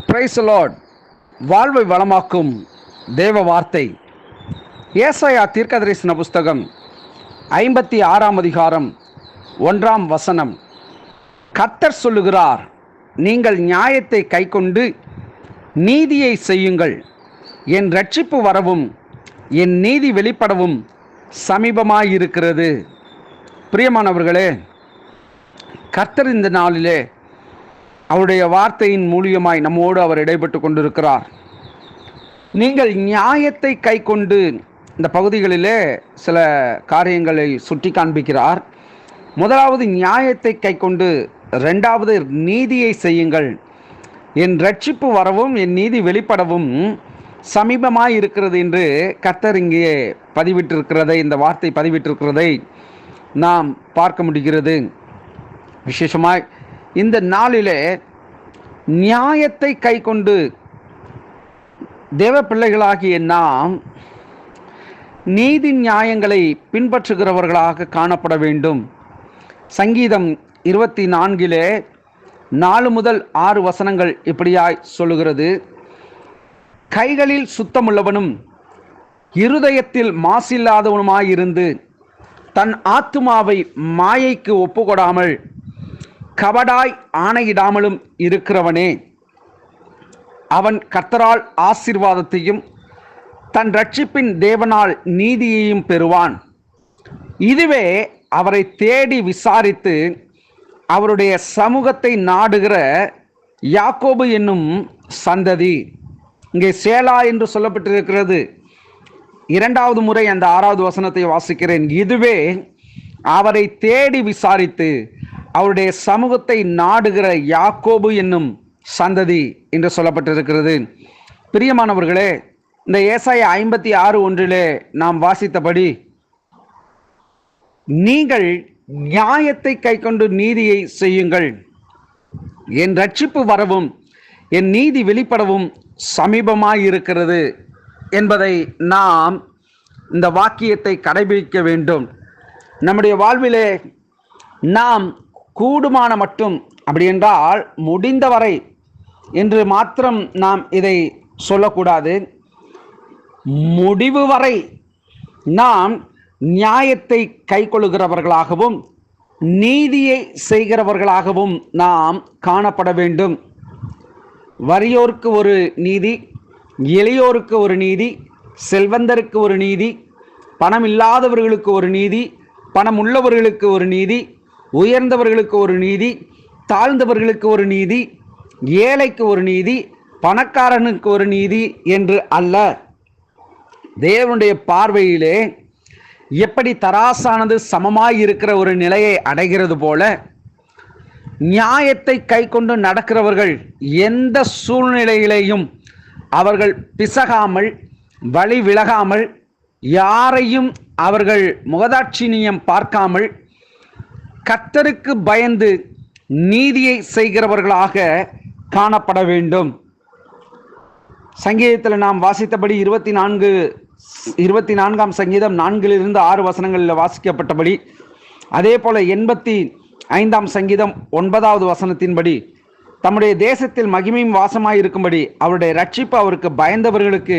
Praise the Lord. வாழ்வை வளமாக்கும் தேவ வார்த்தை. ஏசாயா தீர்க்கதரிசன புஸ்தகம் 56ஆம் அதிகாரம் 1ஆம் வசனம். கர்த்தர் சொல்லுகிறார், நீங்கள் நியாயத்தை கைக்கொண்டு நீதியை செய்யுங்கள். என் இரட்சிப்பு வரவும் என் நீதி வெளிப்படவும் சமீபமாயிருக்கிறது. பிரியமானவர்களே, கர்த்தர் இந்த நாளிலே அவருடைய வார்த்தையின் மூலியமாய் நம்மோடு அவர் இடைப்பட்டு கொண்டிருக்கிறார். நீங்கள் நியாயத்தை கை கொண்டு, இந்த பகுதிகளிலே சில காரியங்களை சுட்டி காண்பிக்கிறார். முதலாவது நியாயத்தை கை கொண்டு, இரண்டாவது நீதியை செய்யுங்கள். என் இரட்சிப்பு வரவும் என் நீதி வெளிப்படவும் சமீபமாய் இருக்கிறது என்று கர்த்தர் இங்கே பதிவிட்டிருக்கிறதை, இந்த வார்த்தை பதிவிட்டிருக்கிறதை நாம் பார்க்க முடிகிறது. விசேஷமாய் இந்த நாளிலே நியாயத்தை கை கொண்டு தேவ பிள்ளைகளாகிய நாம் நீதி நியாயங்களை பின்பற்றுகிறவர்களாக காணப்பட வேண்டும். சங்கீதம் 24 4 முதல் 6 வசனங்கள் இப்படியாய் சொல்லுகிறது. கைகளில் சுத்தமுள்ளவனும் இருதயத்தில் மாசில்லாதவனுமாயிருந்து தன் ஆத்துமாவை மாயைக்கு ஒப்புக்கொடாமல் கபடாய் ஆணையிடாமலும் இருக்கிறவனே, அவன் கர்த்தரால் ஆசீர்வாதத்தையும் தன் இரட்சிப்பின் தேவனால் நீதியையும் பெறுவான். இதுவே அவரை தேடி விசாரித்து அவருடைய சமூகத்தை நாடுகிற யாக்கோபு என்னும் சந்ததி. இங்கே சேலா என்று சொல்லப்பட்டிருக்கிறது. இரண்டாவது முறை அந்த 6வது வசனத்தை வாசிக்கிறேன். இதுவே அவரை தேடி விசாரித்து அவருடைய சமூகத்தை நாடுகிற யாக்கோபு என்னும் சந்ததி என்று சொல்லப்பட்டிருக்கிறது. பிரியமானவர்களே, இந்த ஏசாயா 56:1 நாம் வாசித்தபடி, நீங்கள் நியாயத்தை கைக்கொண்டு நீதியை செய்யுங்கள். என் இரட்சிப்பு வரவும் என் நீதி வெளிப்படவும் சமீபமாயிருக்கிறது என்பதை நாம் இந்த வாக்கியத்தை கடைபிடிக்க வேண்டும். நம்முடைய வாழ்விலே நாம் கூடுமான மட்டும், அப்படி என்றால் முடிந்தவரை என்று மாத்திரம் நாம் இதை சொல்லக்கூடாது. முடிவு வரை நாம் நியாயத்தை கைக்கொள்ளுகிறவர்களாகவும் நீதியை செய்கிறவர்களாகவும் நாம் காணப்பட வேண்டும். வறியோருக்கு ஒரு நீதி, எளியோருக்கு ஒரு நீதி, செல்வந்தருக்கு ஒரு நீதி, பணம் இல்லாதவர்களுக்கு ஒரு நீதி, பணம் உள்ளவர்களுக்கு ஒரு நீதி, உயர்ந்தவர்களுக்கு ஒரு நீதி, தாழ்ந்தவர்களுக்கு ஒரு நீதி, ஏழைக்கு ஒரு நீதி, பணக்காரனுக்கு ஒரு நீதி என்று அல்ல. தேவனுடைய பார்வையிலே எப்படி தராசானது சமமாய் இருக்கிற ஒரு நிலையை அடைகிறது போல, நியாயத்தை கை கொண்டு நடக்கிறவர்கள் எந்த சூழ்நிலையிலேயும் அவர்கள் பிசகாமல், வழி விலகாமல், யாரையும் அவர்கள் முகதாட்சிணியம் பார்க்காமல், கர்த்தருக்கு பயந்து நீதியை செய்கிறவர்களாக காணப்பட வேண்டும். சங்கீதத்தில் நாம் வாசித்தபடி 24ஆம் சங்கீதம் 4-6 வசனங்களில் வாசிக்கப்பட்டபடி, அதே போல 85ஆம் சங்கீதம் 9வது வசனத்தின்படி, தம்முடைய தேசத்தில் மகிமையும் வாசமாயிருக்கும்படி அவருடைய இரட்சிப்பு அவருக்கு பயந்தவர்களுக்கு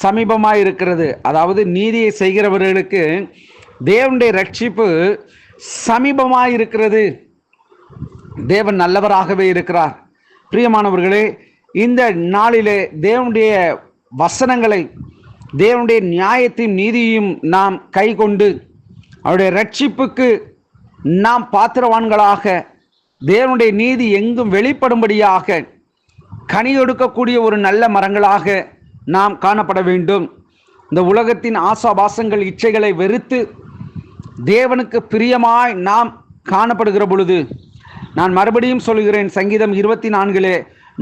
சமீபமாயிருக்கிறது. அதாவது நீதியை செய்கிறவர்களுக்கு தேவனுடைய இரட்சிப்பு சமீபமாயிருக்கிறது. தேவன் நல்லவராகவே இருக்கிறார். பிரியமானவர்களே, இந்த நாளிலே தேவனுடைய வசனங்களை, தேவனுடைய நியாயத்தையும் நீதியையும் நாம் கை கொண்டு அவருடைய இரட்சிப்புக்கு நாம் பாத்திரவான்களாக, தேவனுடைய நீதி எங்கும் வெளிப்படும்படியாக கனி கொடுக்கக்கூடிய ஒரு நல்ல மரங்களாக நாம் காணப்பட வேண்டும். இந்த உலகத்தின் ஆசாபாசங்கள், இச்சைகளை வெறுத்து தேவனுக்கு பிரியமாய் நாம் காணப்படுகிற பொழுது, நான் மறுபடியும் சொல்கிறேன், சங்கீதம் 24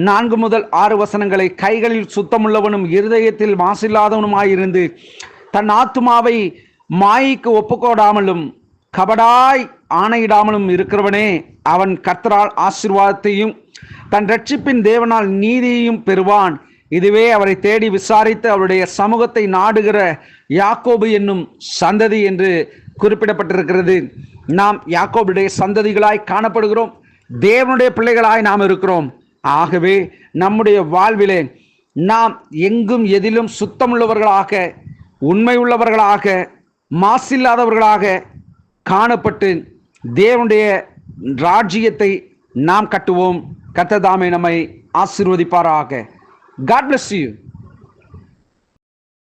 4 முதல் 6 வசனங்களை, கைகளில் சுத்தமுள்ளவனும் இருதயத்தில் மாசில்லாதவனுமாயிருந்து தன் ஆத்துமாவை மாயைக்கு ஒப்புக்கொடாமலும் கபடாய் ஆணையிடாமலும் இருக்கிறவனே, அவன் கர்த்தரால் ஆசீர்வாதத்தையும் தன் இரட்சிப்பின் தேவனால் நீதியையும் பெறுவான். இதுவே அவரை தேடி விசாரித்து அவருடைய சமூகத்தை நாடுகிற யாக்கோபு என்னும் சந்ததி என்று குறிப்பிடப்பட்டிருக்கிறது. நாம் யாக்கோபுடைய சந்ததிகளாய் காணப்படுகிறோம். தேவனுடைய பிள்ளைகளாய் நாம் இருக்கிறோம். ஆகவே நம்முடைய வாழ்விலே நாம் எங்கும் எதிலும் சுத்தமுள்ளவர்களாக, உண்மை உள்ளவர்களாக, மாசில்லாதவர்களாக காணப்பட்டு தேவனுடைய ராஜ்யத்தை நாம் கட்டுவோம். கர்த்தர் தாமே நம்மை ஆசீர்வதிப்பாராக. God bless you.